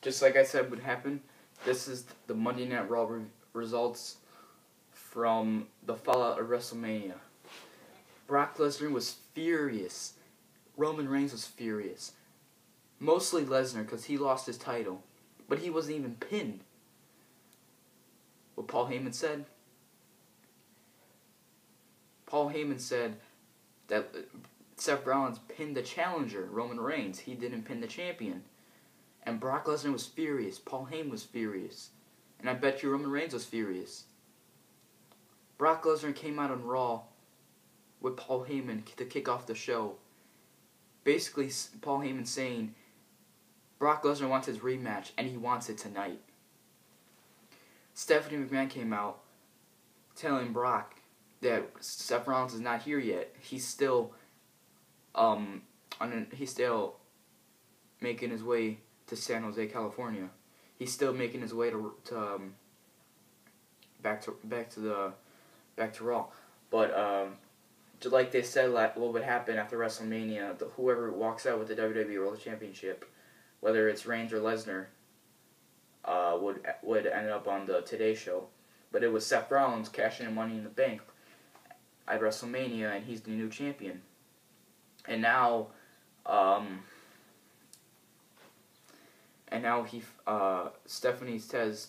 just like I said would happen, this is the Monday Night Raw results from the fallout of WrestleMania. Brock Lesnar was furious. Roman Reigns was furious. Mostly Lesnar, because he lost his title. But he wasn't even pinned. What Paul Heyman said? Paul Heyman said that Seth Rollins pinned the challenger, Roman Reigns. He didn't pin the champion. And Brock Lesnar was furious. Paul Heyman was furious. And I bet you Roman Reigns was furious. Brock Lesnar came out on Raw with Paul Heyman to kick off the show. Basically, Paul Heyman saying Brock Lesnar wants his rematch, and he wants it tonight. Stephanie McMahon came out telling Brock that Seth Rollins is not here yet. He's still making his way to San Jose, California. He's still making his way to back to Raw. But just like they said, what would happen after WrestleMania? Whoever walks out with the WWE World Championship, whether it's Reigns or Lesnar, would end up on the Today Show. But it was Seth Rollins cashing in Money in the Bank at WrestleMania, and he's the new champion. And now, Stephanie says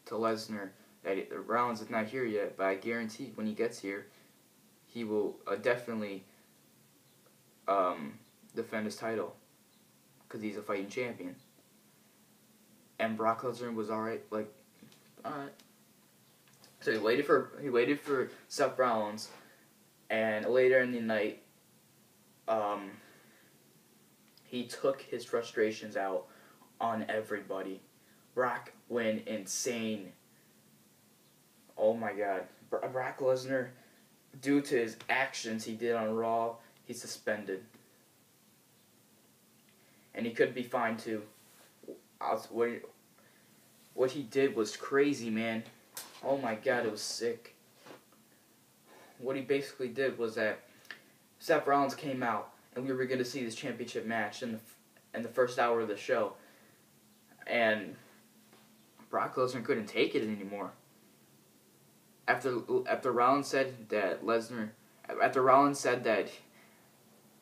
to Lesnar that Rollins is not here yet, but I guarantee when he gets here, he will definitely defend his title, because he's a fighting champion. And Brock Lesnar was alright. So he waited for Seth Rollins, and later in the night, he took his frustrations out on everybody. Brock went insane. Oh my God, Brock Lesnar, due to his actions he did on Raw, he's suspended, and he could be fined too. What he did was crazy, man. Oh my God, it was sick. What he basically did was that Seth Rollins came out, and we were going to see this championship match in the first hour of the show, and Brock Lesnar couldn't take it anymore. After Rollins said that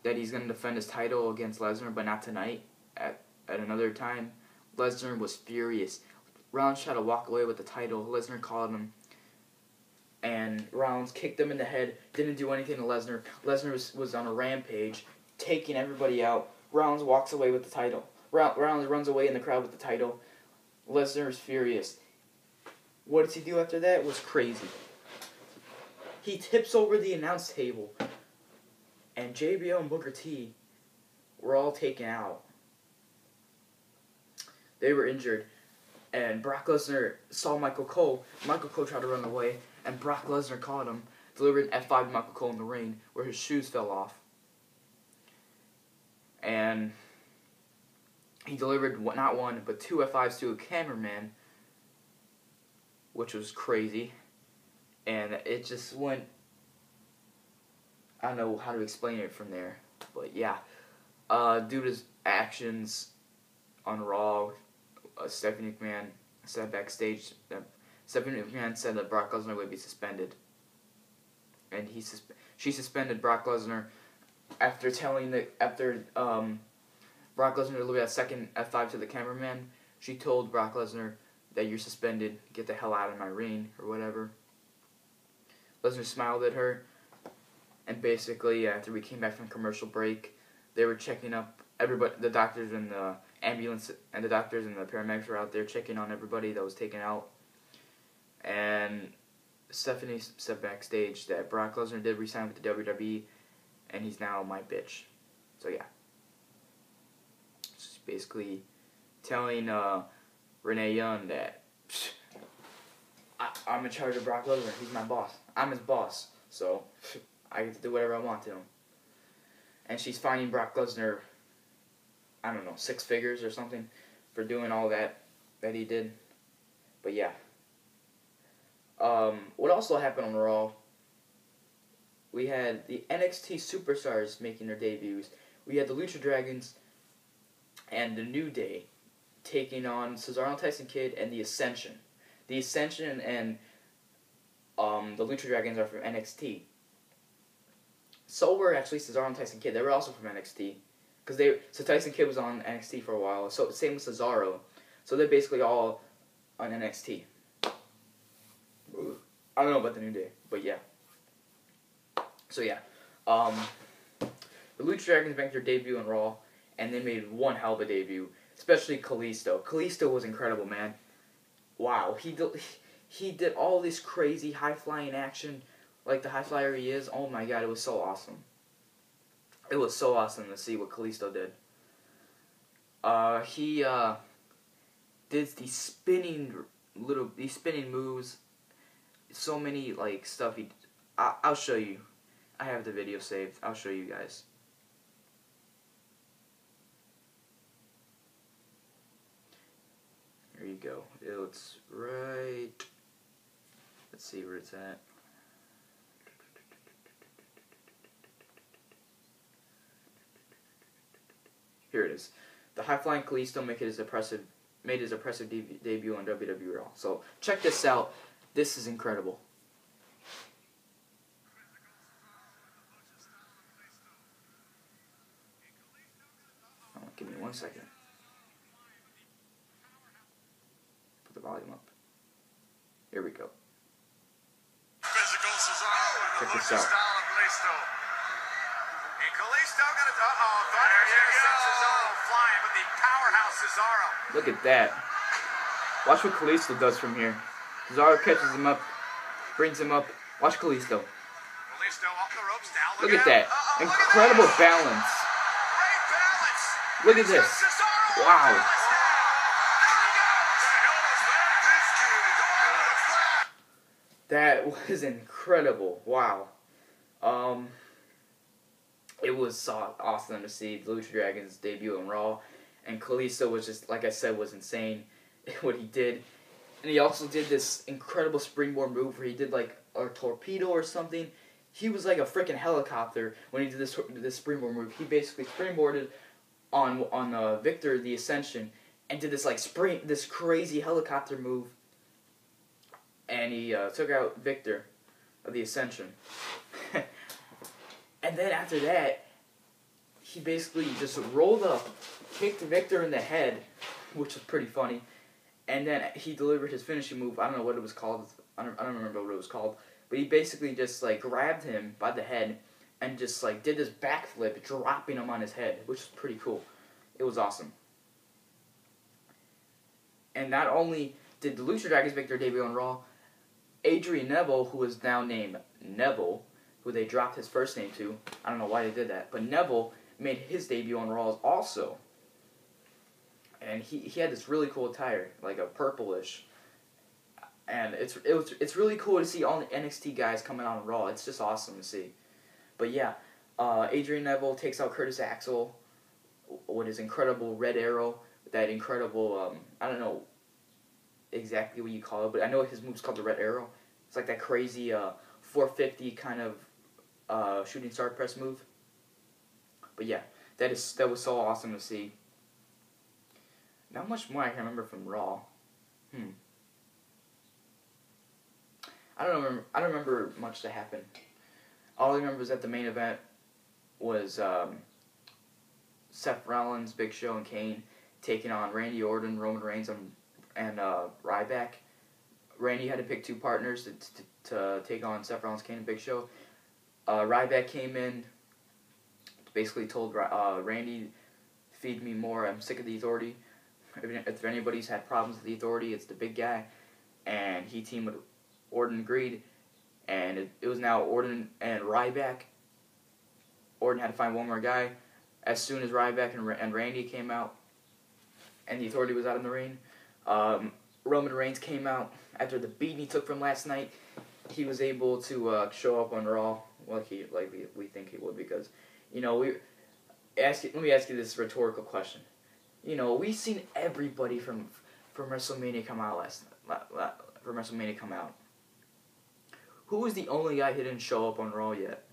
he's going to defend his title against Lesnar, but not tonight, at another time, Lesnar was furious. Rollins tried to walk away with the title. Lesnar called him, and Rollins kicked him in the head. Didn't do anything to Lesnar. Lesnar was on a rampage, taking everybody out. Rollins walks away with the title. Rollins runs away in the crowd with the title. Lesnar is furious. What does he do after that? It was crazy. He tips over the announce table, and JBL and Booker T were all taken out. They were injured, and Brock Lesnar saw Michael Cole. Michael Cole tried to run away, and Brock Lesnar caught him, delivered an F5 to Michael Cole in the ring, where his shoes fell off. And he delivered not one, but two F5s to a cameraman, which was crazy. And it just went, I don't know how to explain it from there, but yeah. Due to his actions on Raw, Stephanie McMahon said backstage that Stephanie McMahon said that Brock Lesnar would be suspended, and she suspended Brock Lesnar after Brock Lesnar delivered that second F5 to the cameraman. She told Brock Lesnar that you're suspended, get the hell out of my ring, or whatever. Lesnar smiled at her, and basically after we came back from commercial break, they were checking up everybody. The doctors and the ambulance and the doctors and the paramedics were out there checking on everybody that was taken out. And Stephanie said backstage that Brock Lesnar did resign with the WWE, and he's now my bitch. So yeah, she's basically telling Renee Young that I'm in charge of Brock Lesnar. He's my boss. I'm his boss, so I get to do whatever I want to him. And she's fining Brock Lesnar, I don't know, 6 figures or something for doing all that he did. But yeah. What also happened on Raw, we had the NXT superstars making their debuts. We had the Lucha Dragons and the New Day taking on Cesaro and Tyson Kidd and the Ascension. The Ascension and the Lucha Dragons are from NXT. So were actually Cesaro and Tyson Kidd. They were also from NXT. So Tyson Kidd was on NXT for a while. So same with Cesaro. So they're basically all on NXT. I don't know about the New Day, but yeah. So yeah. The Lucha Dragons make their debut on Raw, and they made one hell of a debut. Especially Kalisto. Kalisto was incredible, man. Wow. He did all this crazy high-flying action, like the high flyer he is. Oh my god, it was so awesome. It was so awesome to see what Kalisto did. He did these spinning moves. So many like stuff he. I'll show you. I have the video saved. I'll show you guys. There you go. It's right. Let's see where it's at. Here it is. The high-flying Kalisto made his impressive debut on WWE Raw. So check this out. This is incredible. Oh, give me 1 second. Put the volume up. Here we go. Check this out. Look at that. Watch what Kalisto does from here. Cesaro catches him up, brings him up. Watch Kalisto. Look at that. Incredible balance. Look at this. Wow. That was incredible. Wow. It was awesome to see the Lucha Dragons debut on Raw. And Kalisto was just, like I said, was insane what he did. And he also did this incredible springboard move where he did like a torpedo or something. He was like a freaking helicopter when he did this springboard move. He basically springboarded on Victor the Ascension and did this like this crazy helicopter move. And he took out Victor of the Ascension. And then after that, he basically just rolled up, kicked Victor in the head, which was pretty funny. And then he delivered his finishing move. I don't know what it was called. I don't remember what it was called. But he basically just like grabbed him by the head and just like did this backflip, dropping him on his head, which was pretty cool. It was awesome. And not only did the Lucha Dragons make their debut on Raw, Adrian Neville, who is now named Neville, who they dropped his first name to. I don't know why they did that. But Neville made his debut on Raw also. And he had this really cool attire, like a purplish. And it's really cool to see all the NXT guys coming on Raw. It's just awesome to see. But yeah, Adrian Neville takes out Curtis Axel with his incredible red arrow. That incredible, I don't know exactly what you call it, but I know his move's called the red arrow. It's like that crazy 450 kind of shooting star press move. But yeah, that was so awesome to see. Not much more I can remember from Raw. I don't remember much that happened. All I remember is that the main event was Seth Rollins, Big Show, and Kane taking on Randy Orton, Roman Reigns, and Ryback. Randy had to pick two partners to take on Seth Rollins, Kane, and Big Show. Ryback came in, basically told Randy, "Feed me more. I'm sick of the Authority. If anybody's had problems with the Authority, it's the big guy." And he teamed with Orton, agreed, and it was now Orton and Ryback. Orton had to find one more guy. As soon as Ryback and Randy came out, and the Authority was out in the ring, Roman Reigns came out after the beating he took from last night. He was able to show up on Raw like we think he would, because let me ask you this rhetorical question. We've seen everybody from WrestleMania come out from WrestleMania come out. Who was the only guy who didn't show up on Raw yet?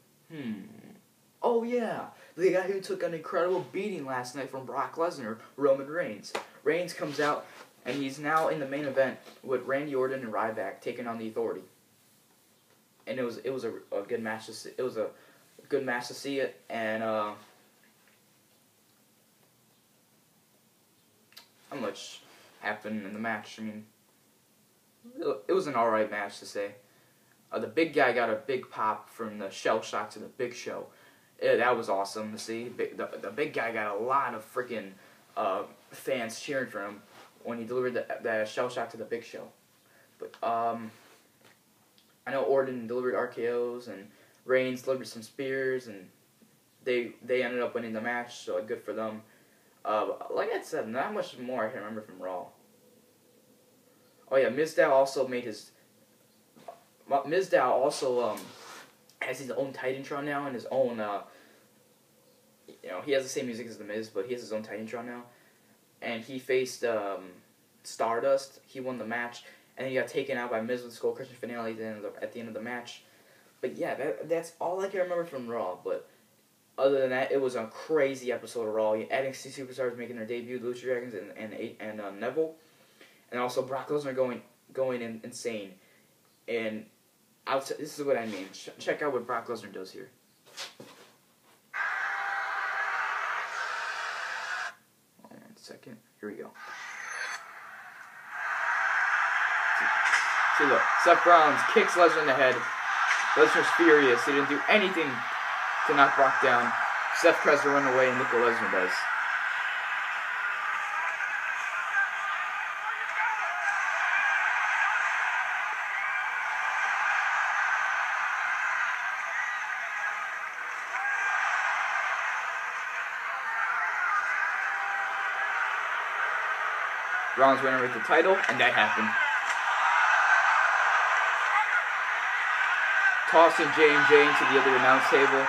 Oh yeah, the guy who took an incredible beating last night from Brock Lesnar, Roman Reigns. Reigns comes out, and he's now in the main event with Randy Orton and Ryback taking on the Authority. And it was a good match to see. It was a good match to see it, and not much happened in the match. I mean, it was an alright match to say. The big guy got a big pop from the shell shock to the Big Show. That was awesome to see. The big guy got a lot of freaking fans cheering for him when he delivered the shell shock to the Big Show. But I know Orton delivered RKOs and Reigns delivered some spears, and they ended up winning the match. So good for them. Like I said, not much more I can remember from Raw. Oh yeah, Mizdow also made his. Mizdow also has his own Titantron now and his own. He has the same music as the Miz, but he has his own Titantron now, and he faced Stardust. He won the match, and he got taken out by Miz with Skull Crushing finale at the end of the match. But yeah, that's all I can remember from Raw. But other than that, it was a crazy episode of Raw. NXT superstars making their debut, Lucha Dragons and Neville, and also Brock Lesnar going insane. And this is what I mean. Check out what Brock Lesnar does here. Hold on a second. Here we go. See, look. Seth Rollins kicks Lesnar in the head. Lesnar's furious. He didn't do anything to knock Brock down. Seth tries to run away, and look what Lesnar does. Rollins went over with the title, and that happened. Tossing J&J into the other announce table.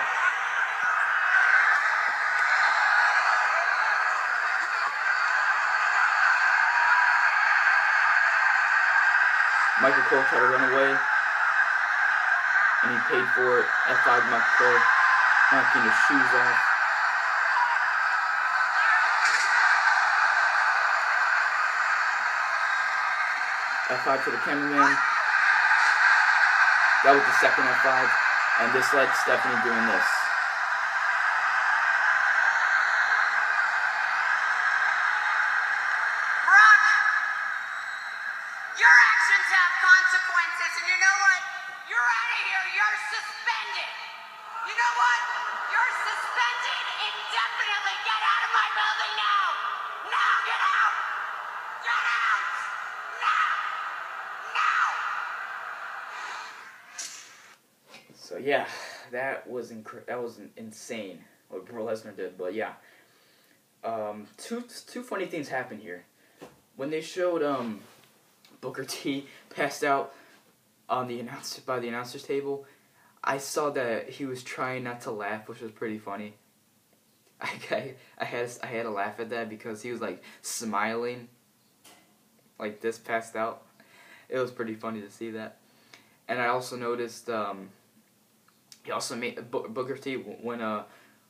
Michael Cole tried to run away, and he paid for it. F5 Michael Cole, knocking his shoes off. F5 to the cameraman. That was the second F5, and this led Stephanie doing this. Brock, your actions have consequences, and you know what? You're out of here. You're suspended. You know what? You're suspended indefinitely. Get out of my building now. Now, get out. Get out. So yeah, that was insane what Brock Lesnar did. But yeah, two funny things happened here. When they showed Booker T passed out on the announcer's table, I saw that he was trying not to laugh, which was pretty funny. I had to laugh at that because he was like smiling, like this, passed out. It was pretty funny to see that. And I also noticed he also made Booker T, when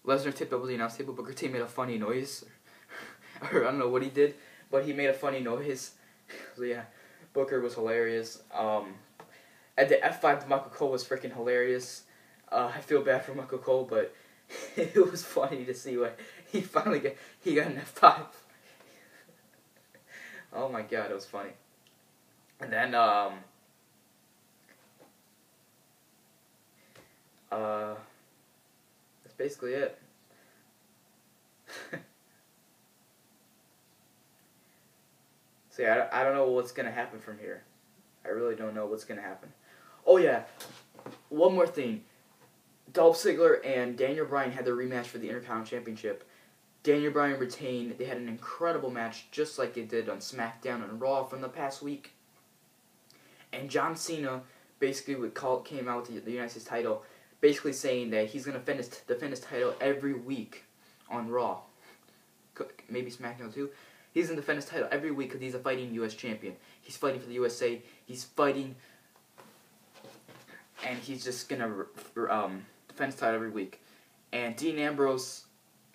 Lesnar tipped over the announce table, Booker T made a funny noise. Or I don't know what he did, but he made a funny noise. So yeah, Booker was hilarious. At the F5 to Michael Cole was freaking hilarious. I feel bad for Michael Cole, but it was funny to see what he finally got an F5. Oh my god, it was funny. And then that's basically it. So yeah, I don't know what's gonna happen from here. I really don't know what's gonna happen. Oh yeah, one more thing. Dolph Ziggler and Daniel Bryan had their rematch for the Intercontinental Championship. Daniel Bryan retained. They had an incredible match, just like they did on SmackDown and Raw from the past week. And John Cena basically came out with the United States title, basically saying that he's going to defend his title every week on Raw. Maybe SmackDown too. He's going to defend his title every week because he's a fighting U.S. champion. He's fighting for the USA. He's fighting, and he's just going to defend his title every week. And Dean Ambrose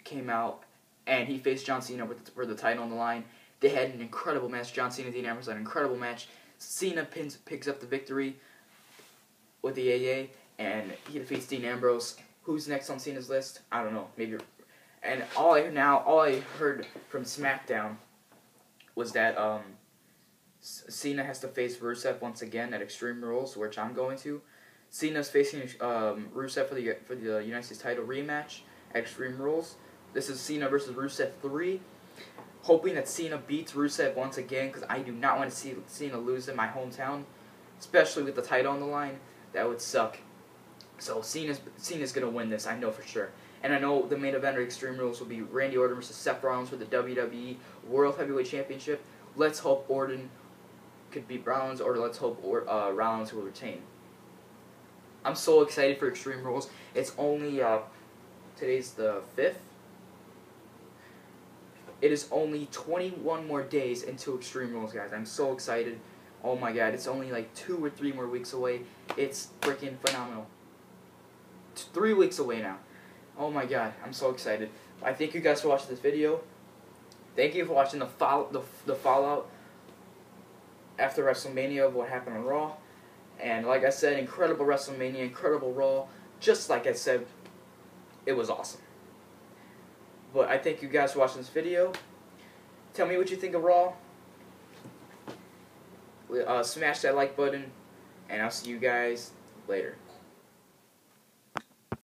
came out, and he faced John Cena with the title on the line. They had an incredible match. John Cena and Dean Ambrose had an incredible match. Cena picks up the victory with the AA, and he defeats Dean Ambrose. Who's next on Cena's list? I don't know. Maybe. And all I heard from SmackDown was that Cena has to face Rusev once again at Extreme Rules, which I'm going to. Cena's facing Rusev for the United States title rematch at Extreme Rules. This is Cena versus Rusev 3. Hoping that Cena beats Rusev once again, because I do not want to see Cena lose in my hometown, especially with the title on the line. That would suck. So Cena's gonna win this, I know for sure. And I know the main event of Extreme Rules will be Randy Orton versus Seth Rollins for the WWE World Heavyweight Championship. Let's hope Orton could beat Rollins, or let's hope Rollins will retain. I'm so excited for Extreme Rules. It's only today's the 5th. It is only 21 more days into Extreme Rules, guys. I'm so excited. Oh my god, it's only like 2 or 3 more weeks away. It's freaking phenomenal. 3 weeks away now. Oh my god, I'm so excited. I thank you guys for watching this video. Thank you for watching the fallout after WrestleMania of what happened on Raw. And like I said, incredible WrestleMania, incredible Raw. Just like I said, it was awesome. But I thank you guys for watching this video. Tell me what you think of Raw. Smash that like button, and I'll see you guys later.